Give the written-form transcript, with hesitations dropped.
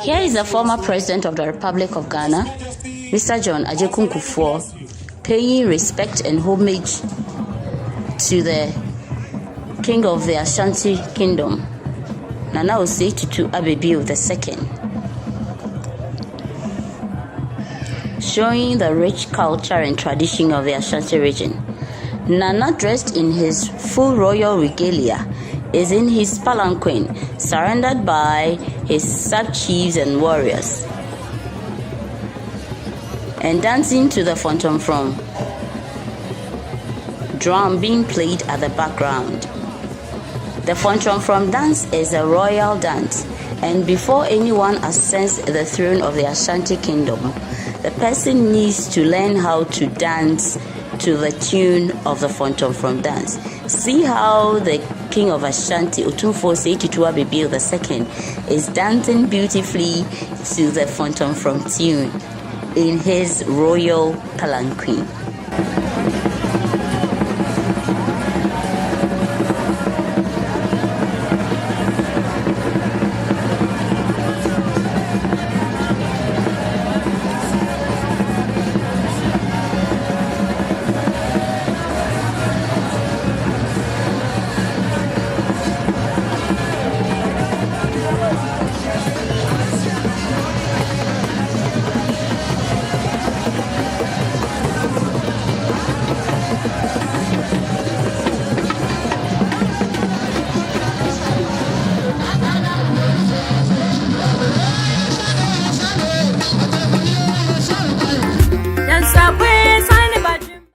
Here is the former President of the Republic of Ghana, Mr. John Kuffour, paying respect and homage to the King of the Ashanti Kingdom, Nana Osei Tutu Abebe II, showing the rich culture and tradition of the Ashanti region. Nana, dressed in his full royal regalia, is in his palanquin, surrounded by his sub-chiefs and warriors, and dancing to the Otumfour drum being played at the background. The Otumfour dance is a royal dance, and before anyone ascends the throne of the Ashanti Kingdom, the person needs to learn how to dance to the tune of the Otumfour dance. See how the King of Ashanti, Otumfour Tutu Abebe II, is dancing beautifully to the Otumfour tune in his royal palanquin.